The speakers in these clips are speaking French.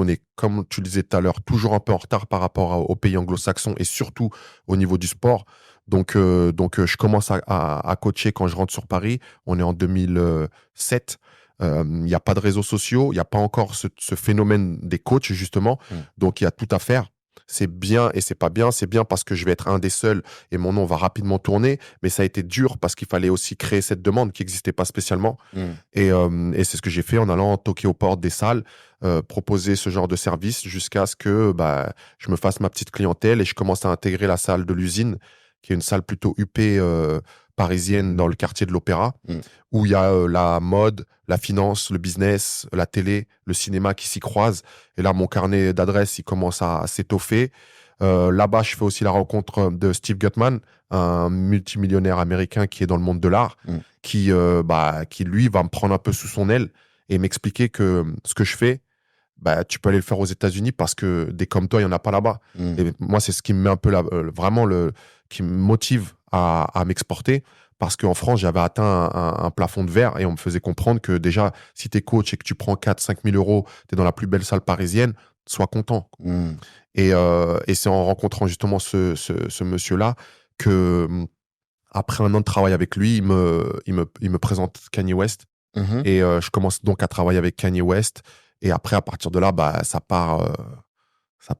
est, comme tu le disais tout à l'heure, toujours un peu en retard par rapport aux pays anglo-saxons et surtout au niveau du sport. Donc, je commence à coacher quand je rentre sur Paris. On est en 2007. Il n'y a pas de réseaux sociaux, il n'y a pas encore ce phénomène des coachs, justement. Donc, il y a tout à faire. C'est bien et c'est pas bien. C'est bien parce que je vais être un des seuls et mon nom va rapidement tourner. Mais ça a été dur parce qu'il fallait aussi créer cette demande qui n'existait pas spécialement. Et c'est ce que j'ai fait en allant toquer aux portes des salles, proposer ce genre de service jusqu'à ce que je me fasse ma petite clientèle et je commence à intégrer la salle de l'usine, qui est une salle plutôt huppée parisienne dans le quartier de l'Opéra, où il y a la mode, la finance, le business, la télé, le cinéma qui s'y croisent. Et là, mon carnet d'adresses, il commence à s'étoffer. Là-bas, je fais aussi la rencontre de Steve Gutman, un multimillionnaire américain qui est dans le monde de l'art, qui, lui, va me prendre un peu sous son aile et m'expliquer que ce que je fais, tu peux aller le faire aux États-Unis parce que des comme toi, il n'y en a pas là-bas. Et moi, c'est ce qui me met un peu qui me motive à m'exporter. Parce qu'en France, j'avais atteint un plafond de verre et on me faisait comprendre que déjà, si tu es coach et que tu prends 4-5 000 euros, tu es dans la plus belle salle parisienne, sois content. Et c'est en rencontrant justement ce monsieur-là que, après un an de travail avec lui, il me présente Kanye West. Et je commence donc à travailler avec Kanye West. Et après, à partir de là, ça part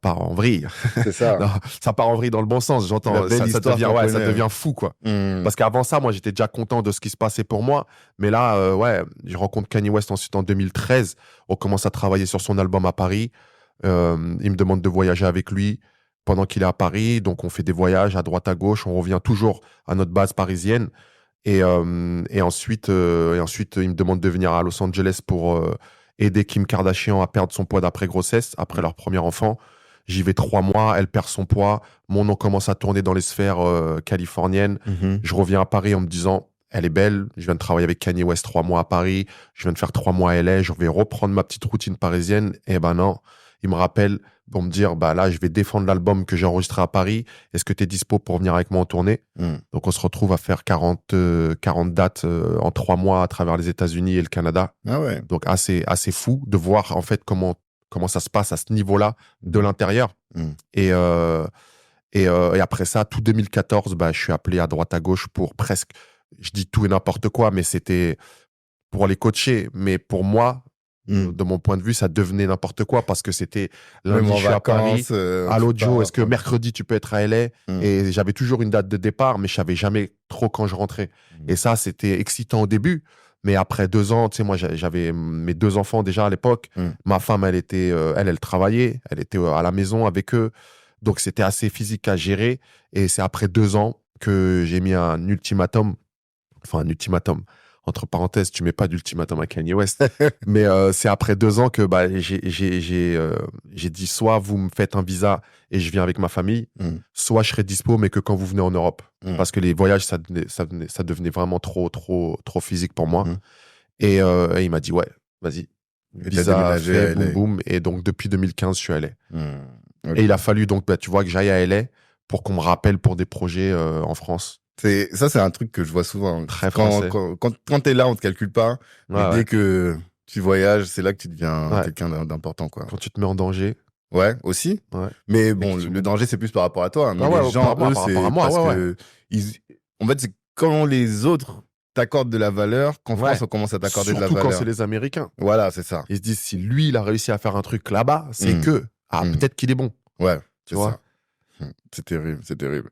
en vrille. C'est ça. Non, ça part en vrille dans le bon sens, j'entends. Ça devient fou, quoi. Parce qu'avant ça, moi, j'étais déjà content de ce qui se passait pour moi. Mais là, je rencontre Kanye West ensuite en 2013. On commence à travailler sur son album à Paris. Il me demande de voyager avec lui pendant qu'il est à Paris. Donc, on fait des voyages à droite, à gauche. On revient toujours à notre base parisienne. Et ensuite, il me demande de venir à Los Angeles pour aider Kim Kardashian à perdre son poids d'après grossesse, après leur premier enfant. J'y vais 3 mois, elle perd son poids. Mon nom commence à tourner dans les sphères californiennes. Je reviens à Paris en me disant, elle est belle. Je viens de travailler avec Kanye West 3 mois à Paris. Je viens de faire 3 mois à LA. Je vais reprendre ma petite routine parisienne. Et non, il me rappelle pour me dire, là, je vais défendre l'album que j'ai enregistré à Paris. Est-ce que tu es dispo pour venir avec moi en tournée? Donc, on se retrouve à faire 40 dates en 3 mois à travers les États-Unis et le Canada. Ah ouais. Donc, assez fou de voir, en fait, comment ça se passe à ce niveau-là de l'intérieur. Et après ça, tout 2014, je suis appelé à droite à gauche pour presque, je dis tout et n'importe quoi, mais c'était pour les coacher. Mais pour moi, de mon point de vue, ça devenait n'importe quoi parce que c'était lundi, je suis à Paris. Allô, Joe, est-ce que mercredi, tu peux être à LA? Et j'avais toujours une date de départ, mais je savais jamais trop quand je rentrais. Et ça, c'était excitant au début. Mais après 2 ans, tu sais, moi, j'avais mes 2 enfants déjà à l'époque. Ma femme, elle travaillait. Elle était à la maison avec eux. Donc, c'était assez physique à gérer. Et c'est après 2 ans que j'ai mis un ultimatum. Enfin, un ultimatum. Entre parenthèses, tu mets pas d'ultimatum à Kanye West. Mais c'est après 2 ans que j'ai dit, soit vous me faites un visa et je viens avec ma famille, soit je serai dispo, mais que quand vous venez en Europe. Parce que les voyages, ça devenait vraiment trop physique pour moi. Et il m'a dit, ouais, vas-y. Visa fait, boum, boum. Et donc, depuis 2015, je suis à LA. Okay. Et il a fallu donc, tu vois, que j'aille à LA pour qu'on me rappelle pour des projets en France. Ça, c'est un truc que je vois souvent. Très français. Quand t'es là, on te calcule pas. Mais dès que tu voyages, c'est là que tu deviens quelqu'un d'important, quoi. Quand tu te mets en danger. Ouais, aussi. Ouais. Mais bon, le danger, c'est plus par rapport à toi. Mais les gens, eux, c'est parce que... En fait, c'est quand les autres t'accordent de la valeur, qu'en France, on commence à t'accorder de la valeur. Surtout quand c'est les Américains. Voilà, c'est ça. Ils se disent, si lui, il a réussi à faire un truc là-bas, c'est que... peut-être qu'il est bon. Ouais, tu vois. C'est terrible, c'est terrible.